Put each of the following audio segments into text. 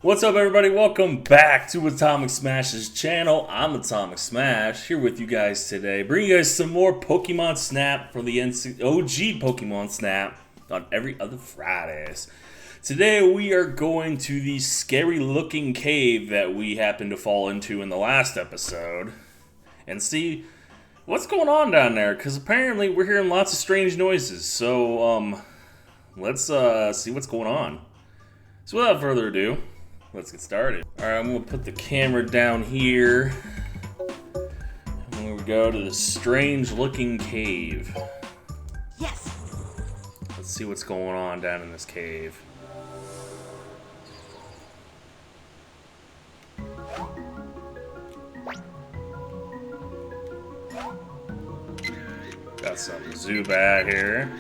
What's up, everybody? Welcome back to Atomicsmash's channel. I'm Atomicsmash, here with you guys today, bringing you guys some more Pokemon Snap from the OG Pokemon Snap on every other Fridays. Today we are going to the scary-looking cave that we happened to fall into in the last episode, and see what's going on down there, because apparently we're hearing lots of strange noises, so let's see what's going on. So without further ado, let's get started. Alright, I'm going to put the camera down here. And here we go to the strange looking cave. Yes. Let's see what's going on down in this cave. Got some Zubat here.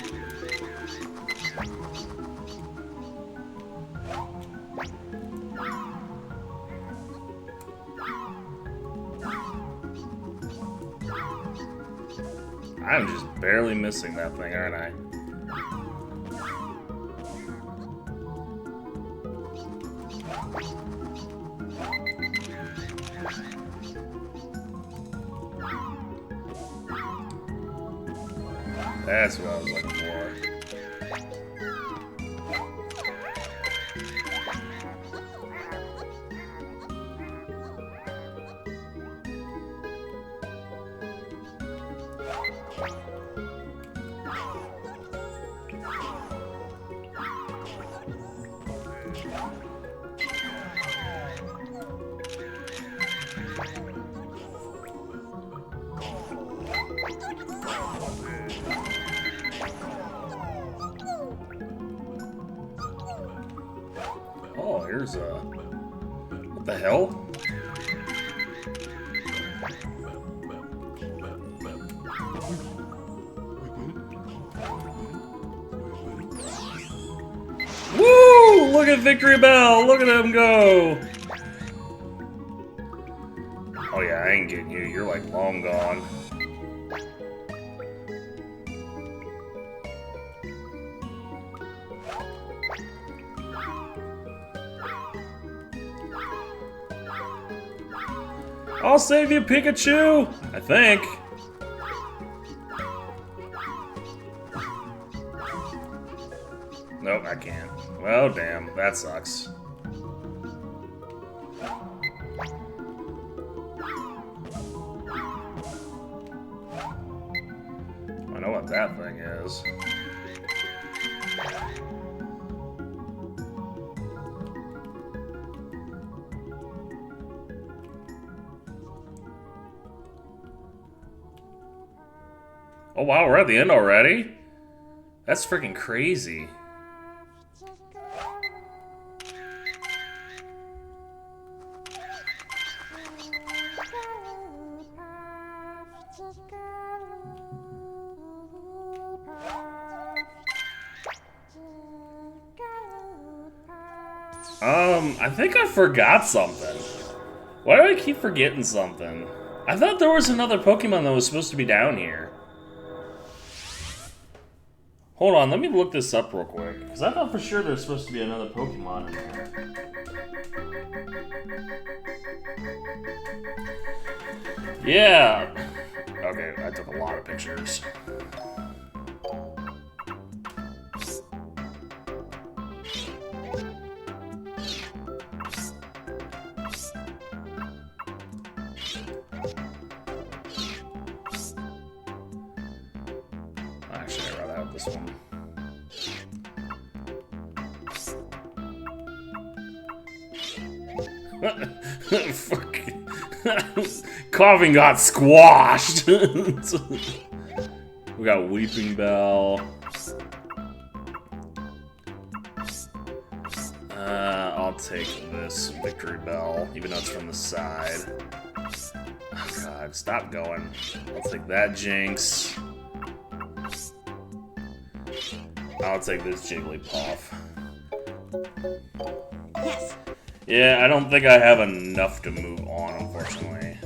I'm just barely missing that thing, aren't I? That's what I was looking for. Oh, here's a... What the hell? Woo! Look at Victory Bell! Look at him go! Oh yeah, I ain't getting you. You're like long gone. I'll save you, Pikachu! I think. Nope, I can't. Well, damn, that sucks. I know what that thing is. Oh wow, we're at the end already? That's freaking crazy. I think I forgot something. Why do I keep forgetting something? I thought there was another Pokemon that was supposed to be down here. Hold on, let me look this up real quick, because I thought for sure there's supposed to be another Pokemon in here. Yeah! Okay, I took a lot of pictures. Actually, I'd rather have this one. Fuck. Coughing got squashed. We got Weeping Bell. I'll take this Victory Bell, even though it's from the side. Oh god, stop going. I'll take that Jinx. I'll take this Jigglypuff. Yes. Yeah, I don't think I have enough to move on, unfortunately.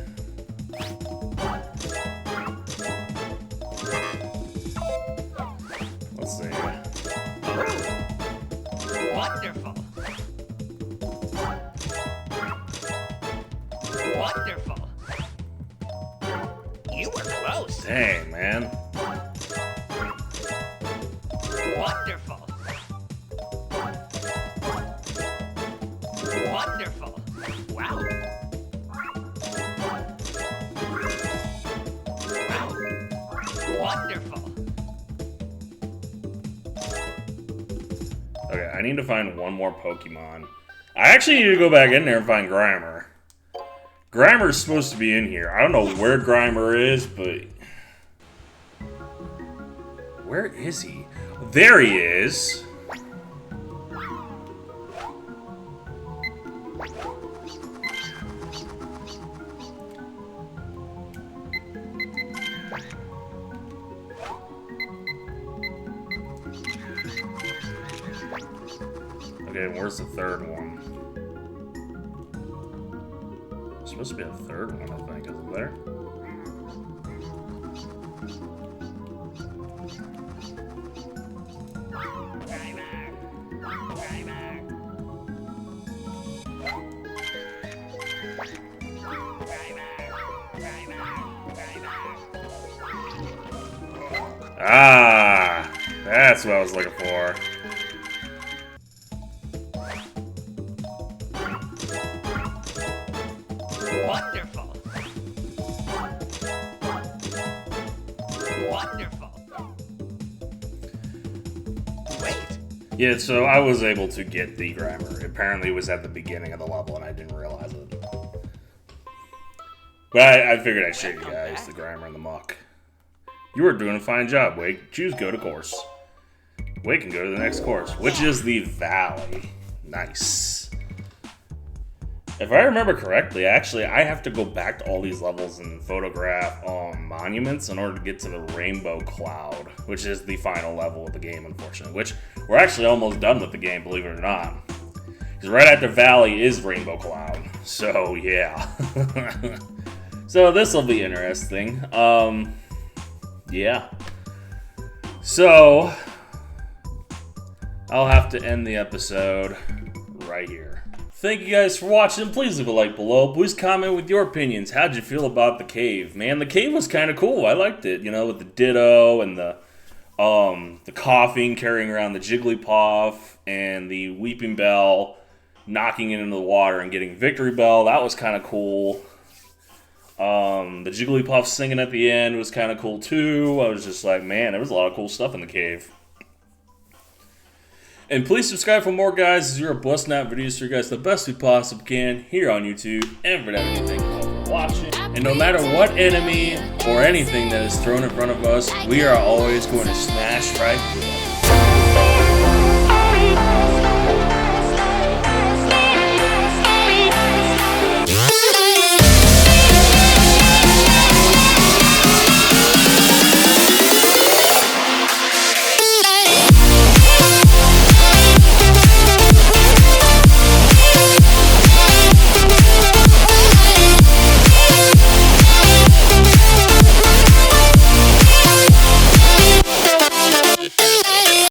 Let's see. Wonderful. Wonderful. You were close. Dang, man. Wonderful. Wonderful. Wow. Wow. Wonderful. Okay, I need to find one more Pokemon. I actually need to go back in there and find Grimer. Grimer's supposed to be in here. I don't know where Grimer is, but... Where is he? There he is! Okay, where's the third one? There's supposed to be a third one, I think, isn't there? Ah, that's what I was looking for. Wonderful. Wonderful. Wait. Yeah, so I was able to get the Grimer. Apparently it was at the beginning of the level and I didn't realize it. But I figured I'd show you guys the Grimer and the Muck. You are doing a fine job, Wake. Choose go to course. Wake can go to the next course, which is the Valley. Nice. If I remember correctly, actually, I have to go back to all these levels and photograph monuments in order to get to the Rainbow Cloud, which is the final level of the game, unfortunately. Which, we're actually almost done with the game, believe it or not. Because right after Valley is Rainbow Cloud. So, yeah. So, this will be interesting. Yeah. So, I'll have to end the episode right here. Thank you guys for watching. Please leave a like below. Please comment with your opinions. How'd you feel about the cave? Man, the cave was kind of cool. I liked it, you know, with the Ditto and the coughing carrying around the Jigglypuff and the Weeping Bell knocking it into the water and getting Victory Bell. That was kind of cool. The Jigglypuff singing at the end was kind of cool too. I was just like, man, there was a lot of cool stuff in the cave. And please subscribe for more, guys, as you're a blessed nap videos for you guys the best we possibly can here on YouTube. And for that, thank you all for watching. And no matter what enemy or anything that is thrown in front of us, we are always going to smash right through it.